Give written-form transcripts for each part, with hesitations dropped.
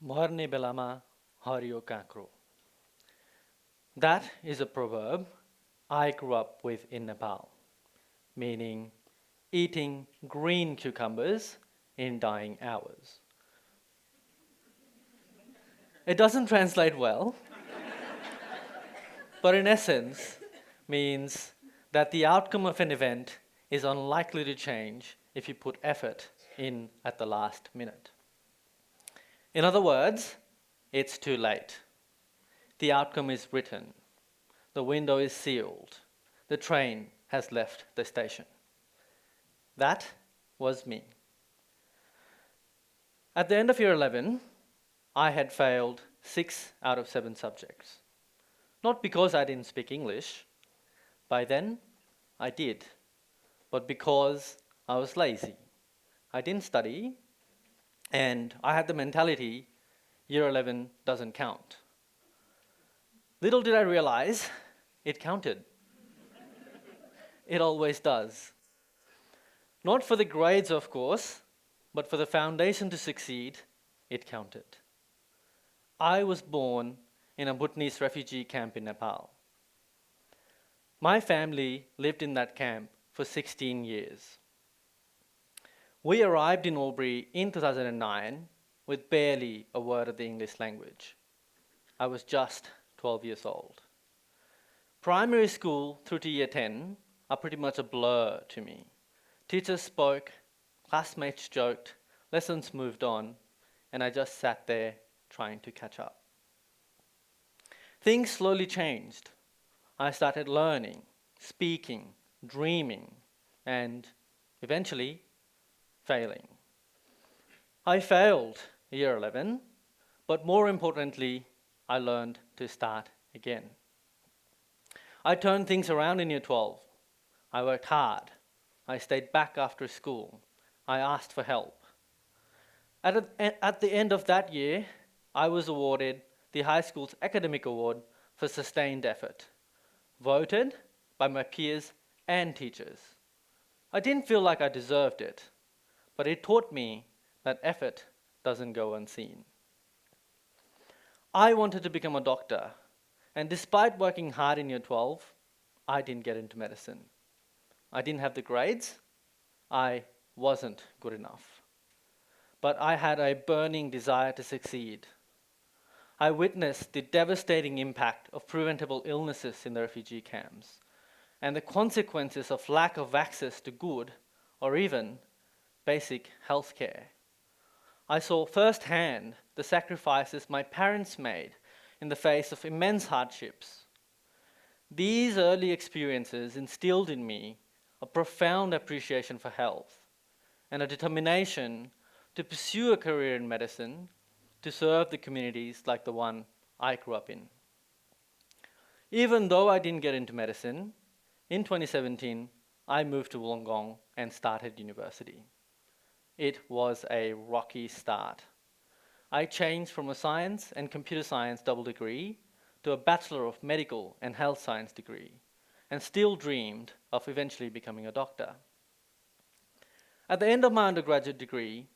मर्ने बेलामा हरियो काँक्रो. That is a proverb I grew up with in Nepal, meaning eating green cucumbers in dying hours. It doesn't translate well, but in essence means that the outcome of an event is unlikely to change if you put effort in at the last minute. In other words, it's too late. The outcome is written. The window is sealed. The train has left the station. That was me. At the end of year 11, I had failed 6 out of 7 subjects. Not because I didn't speak English. By then, I did. But because I was lazy. I didn't study, and I had the mentality year 11 doesn't count. Little did I realize it counted. It always does. Not for the grades, of course, but for the foundation to succeed, it counted. I was born in a Bhutanese refugee camp in Nepal. My family lived in that camp for 16 years. We arrived in Albury in 2009 with barely a word of the English language. I was just 12 years old. Primary school through to year 10 are pretty much a blur to me. Teachers spoke, classmates joked, lessons moved on, and I just sat there trying to catch up. Things slowly changed. I started learning, speaking, dreaming, and eventually failing. I failed year 11, but more importantly, I learned to start again. I turned things around in year 12. I worked hard. I stayed back after school. I asked for help. At the end of that year, I was awarded the high school's academic award for sustained effort, voted by my peers and teachers. I didn't feel like I deserved it, but it taught me that effort doesn't go unseen. I wanted to become a doctor, and despite working hard in year 12, I didn't get into medicine. I didn't have the grades. I wasn't good enough. But I had a burning desire to succeed. I witnessed the devastating impact of preventable illnesses in the refugee camps and the consequences of lack of access to good or even basic health care. I saw firsthand the sacrifices my parents made in the face of immense hardships. These early experiences instilled in me a profound appreciation for health and a determination to pursue a career in medicine to serve the communities like the one I grew up in. Even though I didn't get into medicine, in 2017, I moved to Wollongong and started university. It was a rocky start. I changed from a science and computer science double degree to a Bachelor of Medical and Health Science degree, and still dreamed of eventually becoming a doctor. At the end of my undergraduate degree,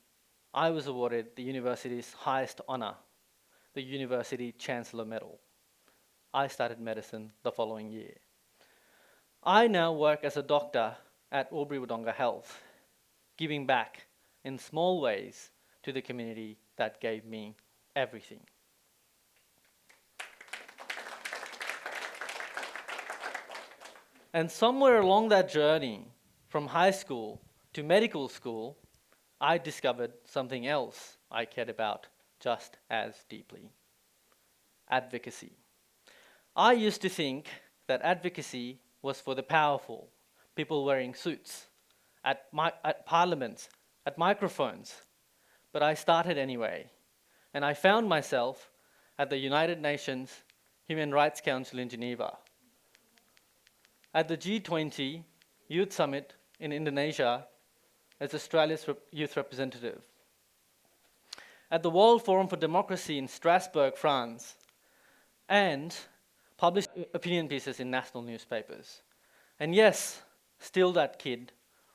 I was awarded the university's highest honor, the University Chancellor Medal. I started medicine the following year. I now work as a doctor at Albury Health, giving back in small ways to the community that gave me everything. And somewhere along that journey, from high school to medical school, I discovered something else I cared about just as deeply: advocacy. I used to think that advocacy was for the powerful, people wearing suits, at parliaments, at microphones. But I started anyway, and I found myself at the United Nations Human Rights Council in Geneva, at the G20 Youth Summit in Indonesia as Australia's youth representative, at the World Forum for Democracy in Strasbourg, France, and published opinion pieces in national newspapers. And yes, still that kid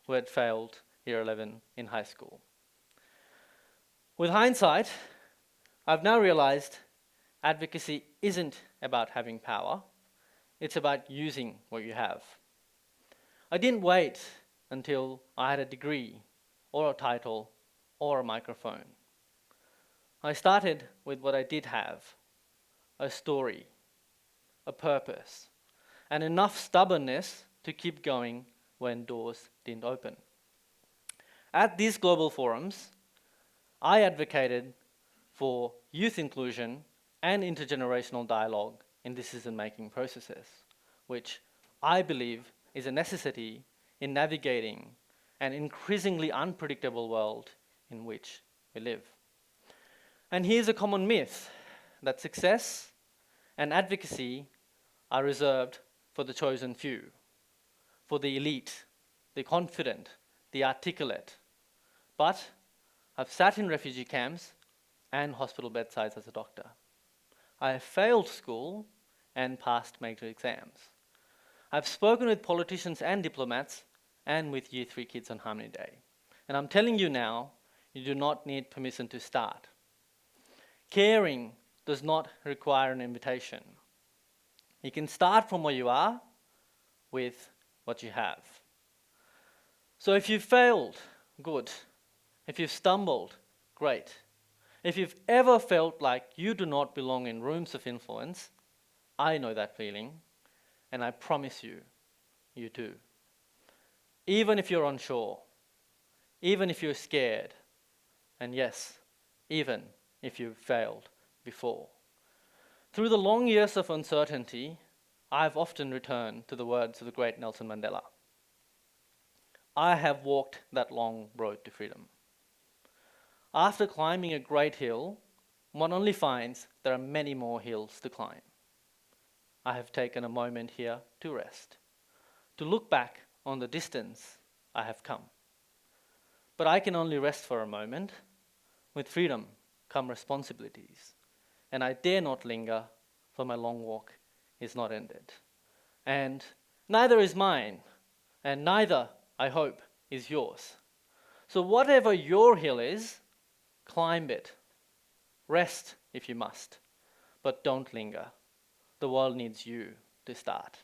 who had failed year 11 in high school. With hindsight, I've now realized advocacy isn't about having power, it's about using what you have. I didn't wait until I had a degree, or a title, or a microphone. I started with what I did have: a story, a purpose, and enough stubbornness to keep going when doors didn't open. At these global forums, I advocated for youth inclusion and intergenerational dialogue in decision-making processes, which I believe is a necessity in navigating an increasingly unpredictable world in which we live. And here's a common myth, that success and advocacy are reserved for the chosen few, for the elite, the confident, the articulate. But I've sat in refugee camps and hospital bedsides as a doctor. I have failed school and passed major exams. I've spoken with politicians and diplomats and with Year 3 kids on Harmony Day. And I'm telling you now, you do not need permission to start. Caring does not require an invitation. You can start from where you are with what you have. So if you've failed, good. If you've stumbled, great. If you've ever felt like you do not belong in rooms of influence, I know that feeling, and I promise you, you do. Even if you're unsure, even if you're scared, and yes, even if you've failed before. Through the long years of uncertainty, I've often returned to the words of the great Nelson Mandela. I have walked that long road to freedom. After climbing a great hill, one only finds there are many more hills to climb. I have taken a moment here to rest, to look back on the distance I have come. But I can only rest for a moment. With freedom come responsibilities, and I dare not linger, for my long walk is not ended. And neither is mine, and neither, I hope, is yours. So whatever your hill is, climb it. Rest if you must, but don't linger. The world needs you to start.